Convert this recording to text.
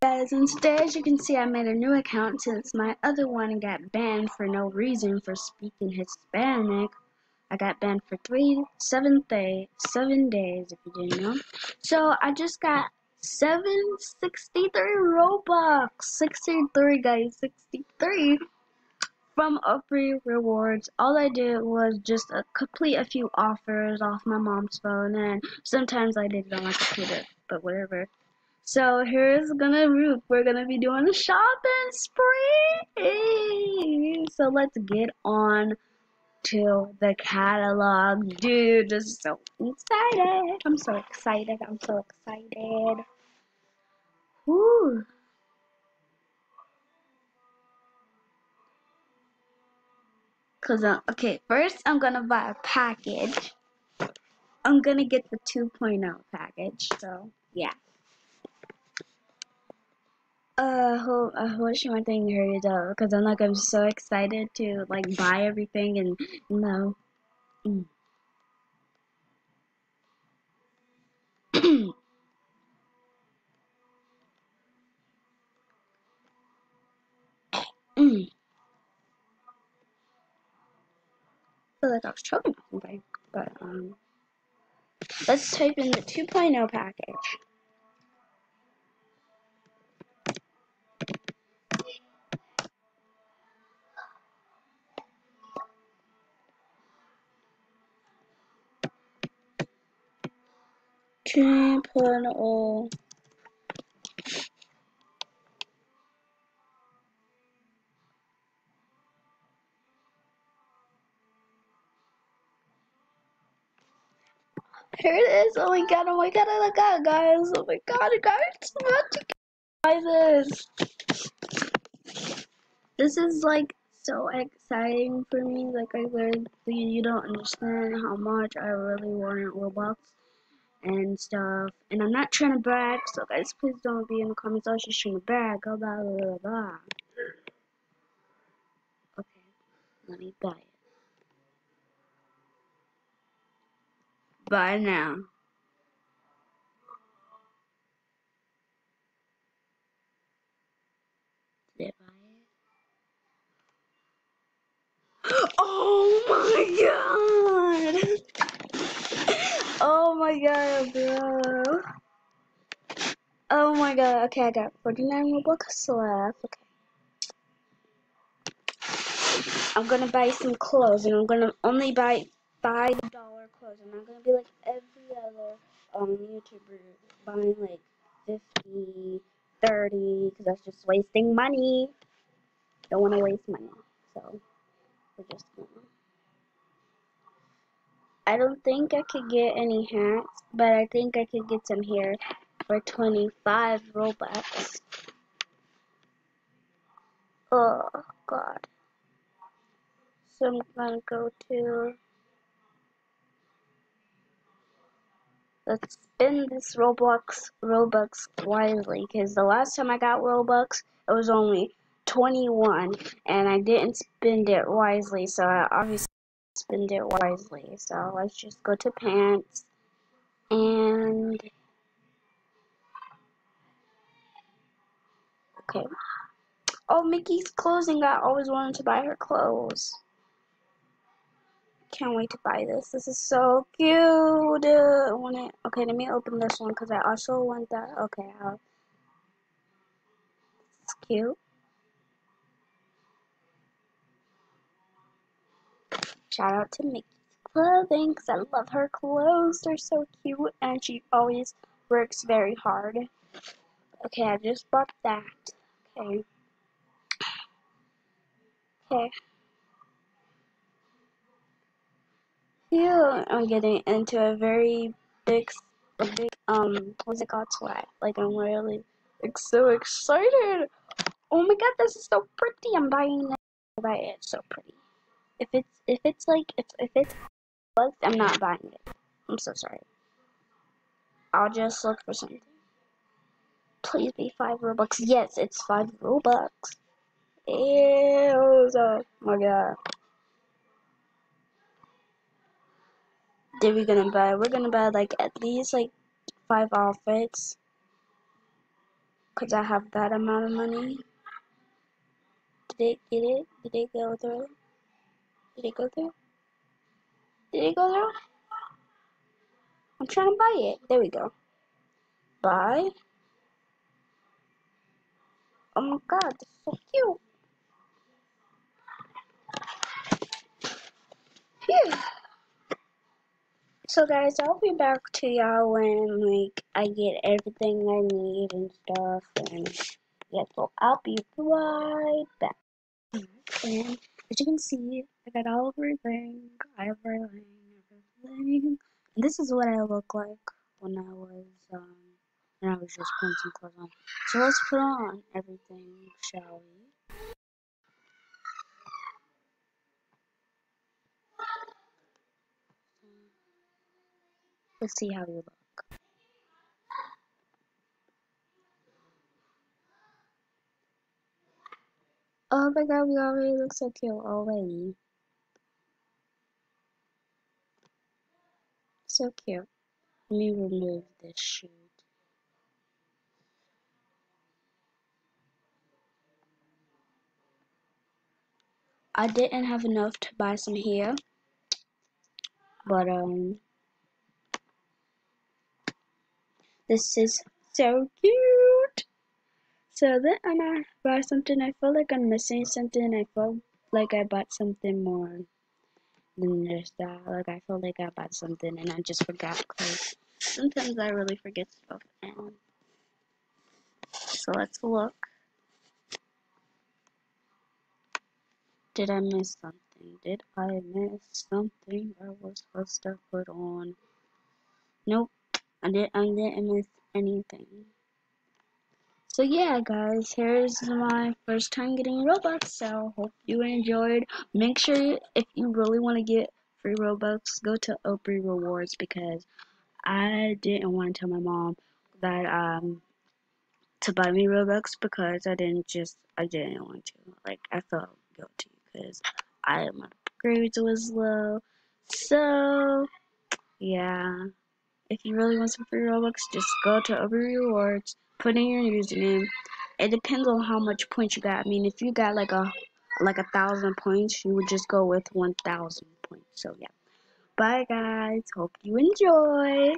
Guys, and today as you can see I made a new account since my other one got banned for no reason for speaking Hispanic. I got banned for 7 days if you didn't know. So I just got 763 Robux. 63 guys, 63 from free rewards. All I did was just complete a few offers off my mom's phone, and sometimes I did it on my computer, but whatever. So we're gonna be doing a shopping spree. So let's get on to the catalog. Dude, this is so excited. I'm so excited. I'm so excited. Woo. Okay, first I'm gonna buy a package. I'm gonna get the 2.0 package, so yeah. I wish my thing hurried up because I'm so excited to like buy everything and you know. I feel like I was choking on something, but let's type in the 2.0 package. Here it is. Oh my god, oh my god, oh my god, guys. Oh my god, guys. What to buy this? This is like so exciting for me. Like I literally, you don't understand how much I really wanted Robux and stuff. And I'm not trying to brag, so guys, please don't be in the comments. I was just trying to brag. Blah blah blah blah. Okay, let me buy it. Buy now. Did I buy it? Oh my god! Oh my god, bro. Oh my god. Okay, I got 49 Robux left. Okay. I'm gonna buy some clothes, and I'm gonna only buy $5 clothes. I'm not gonna be like every other YouTuber buying like 50, 30, because that's just wasting money. Don't want to waste money, so we're just gonna. I don't think I could get any hats, but I think I could get some here for 25 Robux. Oh god. So I'm gonna go to. Let's spend this Robux wisely, because the last time I got Robux, it was only 21, and I didn't spend it wisely, so I obviously spend it wisely. So let's just go to pants, and okay. Oh, Mickey's closing. I always wanted to buy her clothes. Can't wait to buy this. This is so cute. I want it. Okay, let me open this one because I also want that. Okay, it's cute. Shout out to Mickey's Clothing because I love her clothes. They're so cute and she always works very hard. Okay, I just bought that. Okay. Okay. Yeah, I'm getting into a very big, what's it called? Sweat. Like, I'm really, like, so excited. Oh my god, this is so pretty. I'm buying it. I'll buy it. It's so pretty. If it's bugs, I'm not buying it. I'm so sorry. I'll just look for something. Please be 5 Robux. Yes, it's 5 Robux. Ew, oh my god. We're gonna buy like at least like 5 outfits. because I have that amount of money. Did it get it? Did it go through? Did it go through? Did it go through? I'm trying to buy it. There we go. Buy. Oh my god, this is so cute. Phew. So guys, I'll be back to y'all when like I get everything I need and stuff, and yeah, so I'll be right back. And as you can see, I got all everything, everything. And this is what I look like when I was just putting some clothes on. So let's put on everything, shall we? Let's see how we look. Oh my god, we already look so cute already. So cute. Let me remove this shoot. I didn't have enough to buy some hair, but this is so cute. So then I buy something, I feel like I'm missing something. I feel like I bought something more than just that. Like I feel like I bought something and I just forgot, because sometimes I really forget stuff. And so let's look. Did I miss something? Did I miss something I was supposed to put on? Nope, I didn't miss anything. So yeah, guys, here's my first time getting Robux. So hope you enjoyed. Make sure if you really want to get free Robux, go to Opry Rewards, because I didn't want to tell my mom that to buy me Robux, because I didn't want to. Like, I felt guilty because my grades was low. So yeah, if you really want some free Robux, just go to Opry Rewards, put in your username. It depends on how much points you got. I mean, if you got like a 1,000 points, you would just go with 1,000 points. So yeah. Bye guys. Hope you enjoy.